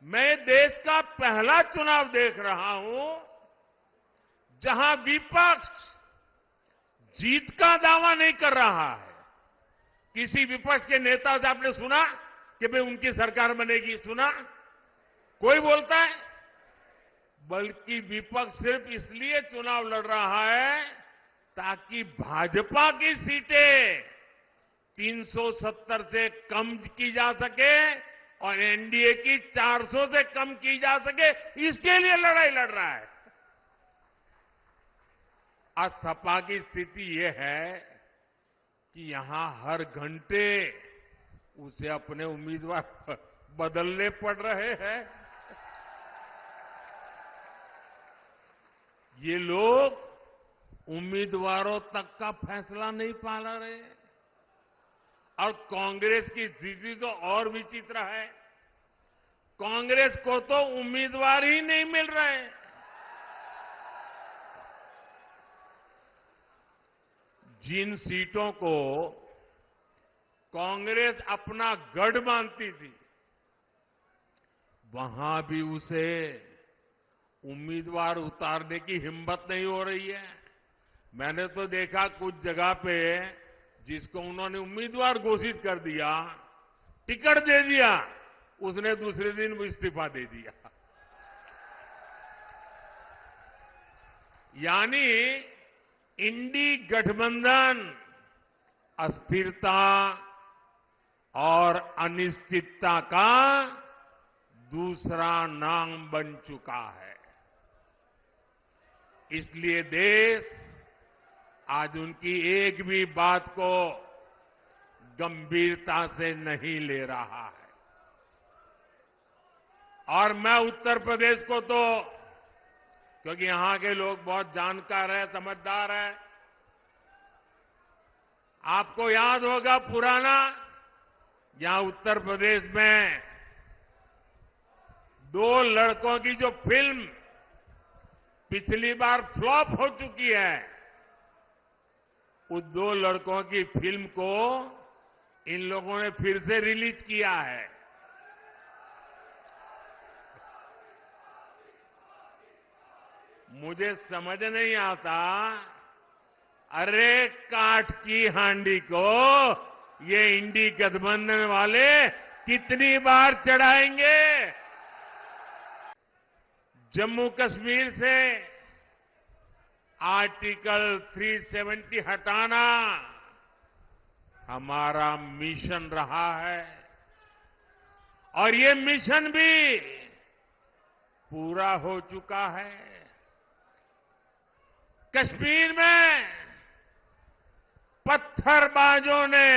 मैं देश का पहला चुनाव देख रहा हूं जहां विपक्ष जीत का दावा नहीं कर रहा है। किसी विपक्ष के नेता से आपने सुना कि भाई उनकी सरकार बनेगी? सुना? कोई बोलता है? बल्कि विपक्ष सिर्फ इसलिए चुनाव लड़ रहा है ताकि भाजपा की सीटें 370 से कम की जा सके और एनडीए की 400 से कम की जा सके, इसके लिए लड़ाई लड़ रहा है। आज सपा की स्थिति यह है कि यहां हर घंटे उसे अपने उम्मीदवार बदलने पड़ रहे हैं। ये लोग उम्मीदवारों तक का फैसला नहीं पा रहे। और कांग्रेस की स्थिति तो और विचित्र है। कांग्रेस को तो उम्मीदवार ही नहीं मिल रहे। जिन सीटों को कांग्रेस अपना गढ़ मानती थी, वहां भी उसे उम्मीदवार उतारने की हिम्मत नहीं हो रही है। मैंने तो देखा कुछ जगह पे जिसको उन्होंने उम्मीदवार घोषित कर दिया, टिकट दे दिया, उसने दूसरे दिन इस्तीफा दे दिया। यानी इंडी गठबंधन अस्थिरता और अनिश्चितता का दूसरा नाम बन चुका है। इसलिए देश आज उनकी एक भी बात को गंभीरता से नहीं ले रहा है। और मैं उत्तर प्रदेश को तो, क्योंकि यहां के लोग बहुत जानकार हैं, समझदार हैं, आपको याद होगा पुराना, यहां उत्तर प्रदेश में 2 लड़कों की जो फिल्म पिछली बार फ्लॉप हो चुकी है, उस 2 लड़कों की फिल्म को इन लोगों ने फिर से रिलीज किया है। मुझे समझ नहीं आता, अरे काठ की हांडी को ये इंडी गठबंधन वाले कितनी बार चढ़ाएंगे? जम्मू कश्मीर से आर्टिकल 370 हटाना हमारा मिशन रहा है और ये मिशन भी पूरा हो चुका है। कश्मीर में पत्थरबाजों ने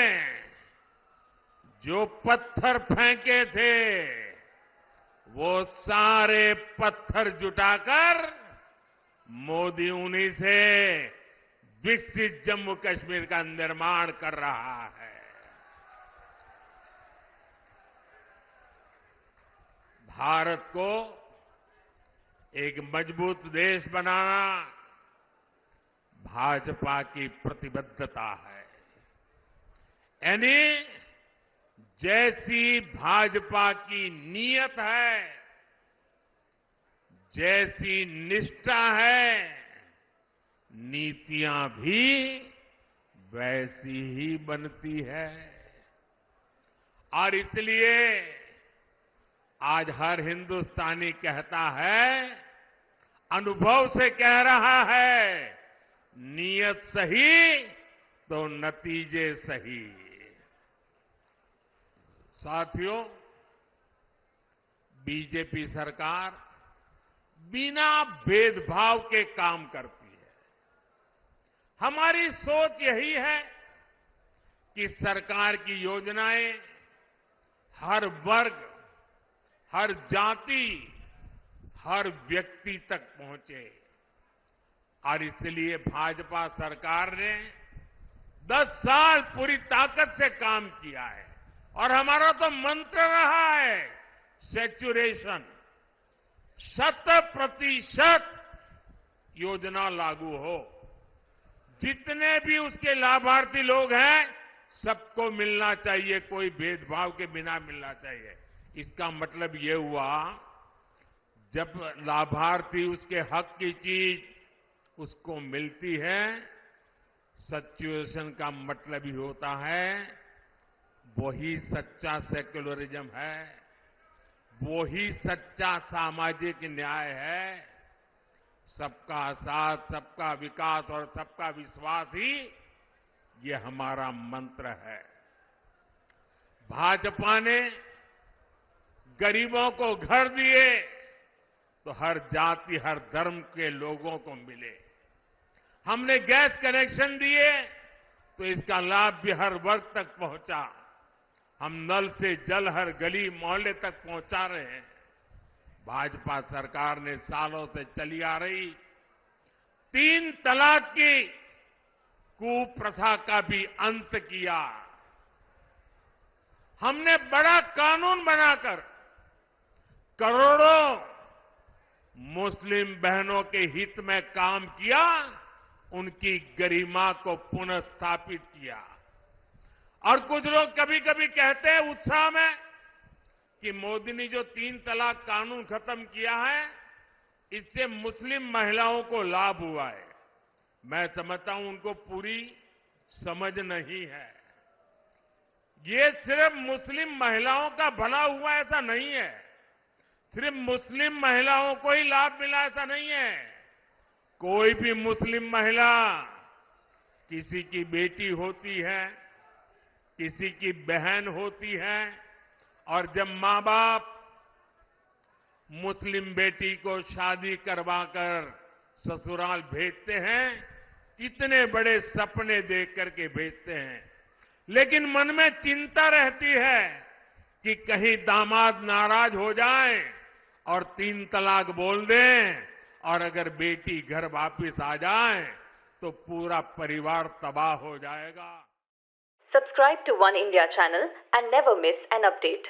जो पत्थर फेंके थे, वो सारे पत्थर जुटाकर मोदी उन्हीं से विकसित जम्मू कश्मीर का निर्माण कर रहा है। भारत को एक मजबूत देश बनाना भाजपा की प्रतिबद्धता है। यानी जैसी भाजपा की नीयत है, जैसी निष्ठा है, नीतियां भी वैसी ही बनती है। और इसलिए आज हर हिंदुस्तानी कहता है, अनुभव से कह रहा है, नीयत सही तो नतीजे सही। साथियों, बीजेपी सरकार बिना भेदभाव के काम करती है। हमारी सोच यही है कि सरकार की योजनाएं हर वर्ग, हर जाति, हर व्यक्ति तक पहुंचे। और इसलिए भाजपा सरकार ने 10 साल पूरी ताकत से काम किया है। और हमारा तो मंत्र रहा है सैचुरेशन, 100% योजना लागू हो। जितने भी उसके लाभार्थी लोग हैं, सबको मिलना चाहिए, कोई भेदभाव के बिना मिलना चाहिए। इसका मतलब ये हुआ जब लाभार्थी उसके हक की चीज उसको मिलती है, सच्युएशन का मतलब ही होता है वही सच्चा सेक्युलरिज्म है, वही सच्चा सामाजिक न्याय है। सबका साथ, सबका विकास और सबका विश्वास ही ये हमारा मंत्र है। भाजपा ने गरीबों को घर दिए तो हर जाति, हर धर्म के लोगों को मिले। हमने गैस कनेक्शन दिए तो इसका लाभ भी हर वर्ग तक पहुंचा। हम नल से जल हर गली मोहल्ले तक पहुंचा रहे हैं। भाजपा सरकार ने सालों से चली आ रही 3 तलाक की कुप्रथा का भी अंत किया। हमने बड़ा कानून बनाकर करोड़ों मुस्लिम बहनों के हित में काम किया, उनकी गरिमा को पुनर्स्थापित किया। और कुछ लोग कभी कभी कहते हैं उत्साह में कि मोदी ने जो 3 तलाक कानून खत्म किया है इससे मुस्लिम महिलाओं को लाभ हुआ है। मैं समझता हूं उनको पूरी समझ नहीं है। ये सिर्फ मुस्लिम महिलाओं का भला हुआ ऐसा नहीं है, सिर्फ मुस्लिम महिलाओं को ही लाभ मिला ऐसा नहीं है। कोई भी मुस्लिम महिला, किसी की बेटी होती है, किसी की बहन होती है, और जब मां बाप मुस्लिम बेटी को शादी करवाकर ससुराल भेजते हैं, कितने बड़े सपने देख करके भेजते हैं, लेकिन मन में चिंता रहती है कि कहीं दामाद नाराज हो जाए और 3 तलाक बोल दें, और अगर बेटी घर वापिस आ जाए तो पूरा परिवार तबाह हो जाएगा। Subscribe to One India channel and never miss an update.